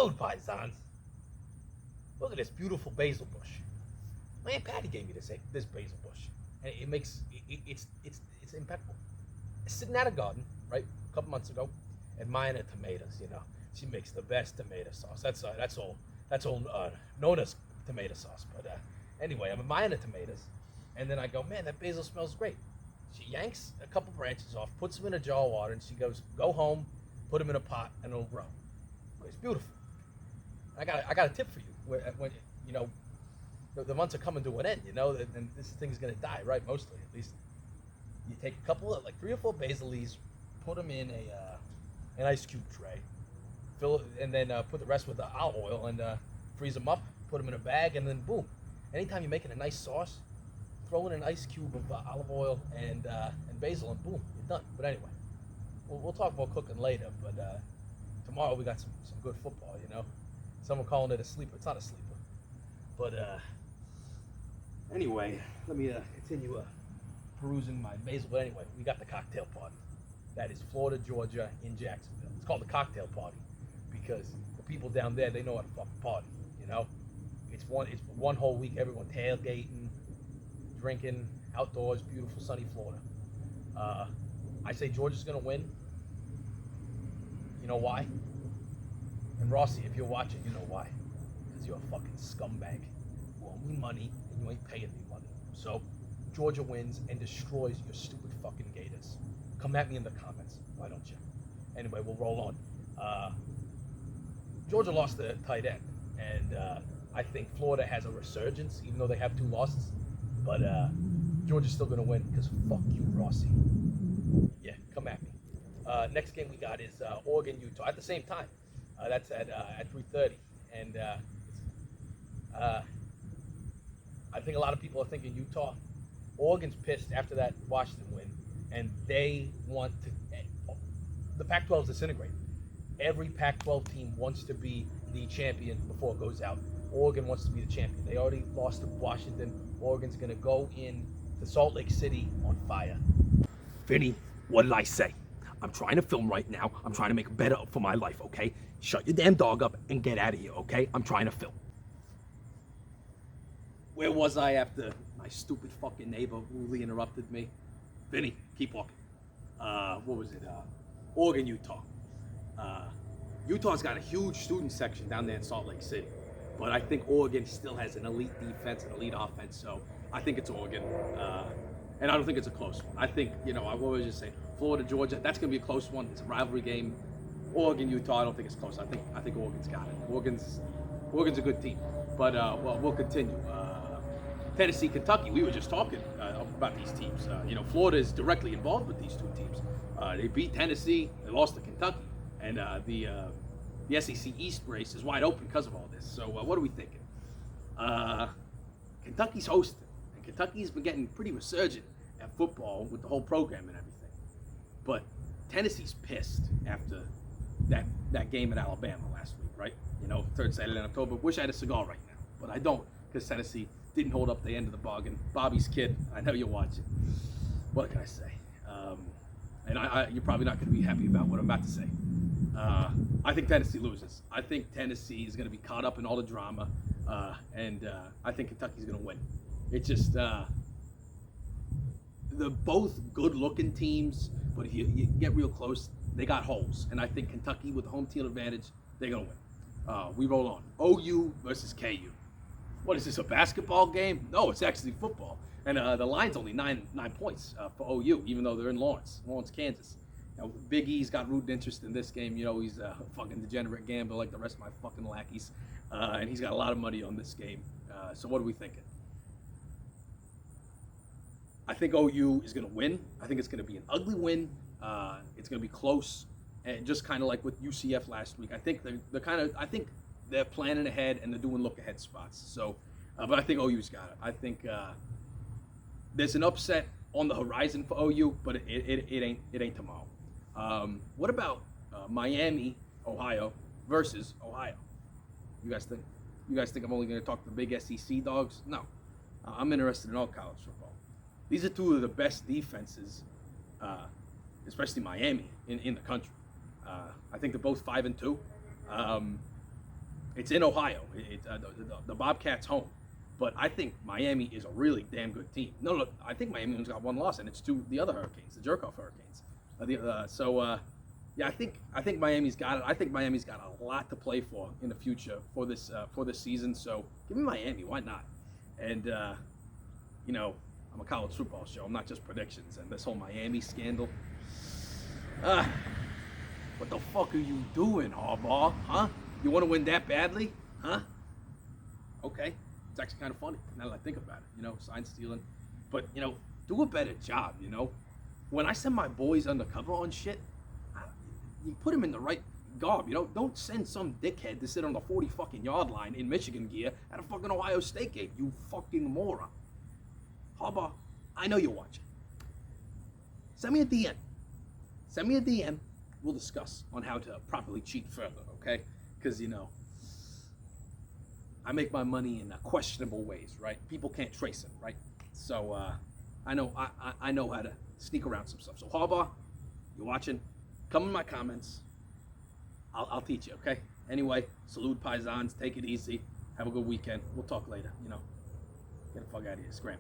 Salud, paisans. Look at this beautiful basil bush. My Aunt Patty gave me this basil bush, and it's impeccable. It's sitting at a garden, right, a couple months ago, admiring the tomatoes. She makes the best tomato sauce. That's all known as tomato sauce. But anyway, I'm admiring the tomatoes, and then I go, man, that basil smells great. She yanks a couple branches off, puts them in a jar of water, and she goes, go home, put them in a pot, and it'll grow. It's beautiful. I got a tip for you. When the months are coming to an end, and this thing's gonna die, right? Mostly, at least. You take a couple of, like 3 or 4 basil leaves, put them in an ice cube tray, fill it, and then put the rest with the olive oil and freeze them up. Put them in a bag, and then boom. Anytime you're making a nice sauce, throw in an ice cube of olive oil and basil, and boom, you're done. But anyway, we'll talk about cooking later. But tomorrow we got some good football. Someone calling it a sleeper. It's not a sleeper. But anyway, let me continue perusing my basil. But anyway, we got the cocktail party. That is Florida, Georgia, in Jacksonville. It's called the cocktail party because the people down there, they know how to fucking party. It's one whole week. Everyone tailgating, drinking, outdoors, beautiful sunny Florida. I say Georgia's gonna win. You know why? And Rossi, if you're watching, you know why. Because you're a fucking scumbag. You owe me money and you ain't paying me money. So Georgia wins and destroys your stupid fucking Gators. Come at me in the comments, why don't you? Anyway, we'll roll on. Georgia lost the tight end, and I think Florida has a resurgence, even though they have 2 losses. But Georgia's still going to win because fuck you, Rossi. Yeah, come at me. Next game we got is Oregon, Utah at the same time. That's at 3:30, and I think a lot of people are thinking Utah. Oregon's pissed after that Washington win, and they want to. The Pac-12 is disintegrating. Every Pac-12 team wants to be the champion before it goes out. Oregon wants to be the champion. They already lost to Washington. Oregon's going to go in to Salt Lake City on fire. Vinny, what did I say? I'm trying to film right now. I'm trying to make better for my life, okay? Shut your damn dog up and get out of here, okay? I'm trying to film. Where was I after my stupid fucking neighbor rudely interrupted me? Vinny, keep walking. What was it? Oregon, Utah. Utah's got a huge student section down there in Salt Lake City. But I think Oregon still has an elite defense, an elite offense. So I think it's Oregon. And I don't think it's a close one. I think, I was just saying, Florida, Georgia, that's going to be a close one. It's a rivalry game. Oregon, Utah, I don't think it's close. I think Oregon's got it. Oregon's a good team. But, we'll continue. Tennessee, Kentucky, we were just talking about these teams. Florida is directly involved with these 2 teams. They beat Tennessee, they lost to Kentucky, and the SEC East race is wide open because of all this. So what are we thinking? Kentucky's hosting, and Kentucky's been getting pretty resurgent at football with the whole program and everything. But Tennessee's pissed after that game at Alabama last week, right? 3rd Saturday in October. Wish I had a cigar right now, but I don't because Tennessee didn't hold up the end of the bargain. Bobby's kid, I know you're watching. What can I say? And you're probably not going to be happy about what I'm about to say. I think Tennessee loses. I think Tennessee is going to be caught up in all the drama, and I think Kentucky's going to win. It's just they're both good-looking teams, but if you get real close, they got holes. And I think Kentucky, with the home field advantage, they're going to win. We roll on. OU versus KU. What is this, a basketball game? No, it's actually football. And the line's only 9 points for OU, even though they're in Lawrence, Kansas. Big E's got rooted interest in this game. He's a fucking degenerate gambler like the rest of my fucking lackeys. And he's got a lot of money on this game. So what are we thinking? I think OU is going to win. I think it's going to be an ugly win. It's going to be close. And just kind of like with UCF last week. I think they're planning ahead and they're doing look-ahead spots. So, but I think OU's got it. I think there's an upset on the horizon for OU, but it ain't tomorrow. What about Miami, Ohio versus Ohio? You guys think I'm only going to talk to the big SEC dogs? No, I'm interested in all college football. These are 2 of the best defenses, especially Miami in the country. I think they're both 5-2. It's in Ohio. It's the Bobcats home. But I think Miami is a really damn good team. No, look, I think Miami only got one loss, and it's to the other Hurricanes, the jerk-off Hurricanes. Yeah, I think Miami's got it. I think Miami's got a lot to play for in the future for this season. So give me Miami. Why not? And you know, I'm a college football show. I'm not just predictions. And this whole Miami scandal. What the fuck are you doing, Harbaugh? Huh? You want to win that badly? Huh? Okay. It's actually kind of funny now that I think about it. You know, sign stealing. But, you know, do a better job, you know? When I send my boys undercover on shit, you put them in the right garb, you know? Don't send some dickhead to sit on the 40 fucking yard line in Michigan gear at a fucking Ohio State game, you fucking moron. Harbaugh, I know you're watching. Send me a DM. Send me a DM. We'll discuss on how to properly cheat further, okay? Because, you know, I make my money in questionable ways, right? People can't trace it, right? So I know how to sneak around some stuff. So Harbaugh, you're watching, come in my comments. I'll teach you, okay? Anyway, salute paisans, take it easy. Have a good weekend. We'll talk later, you know. Get the fuck out of here, scram.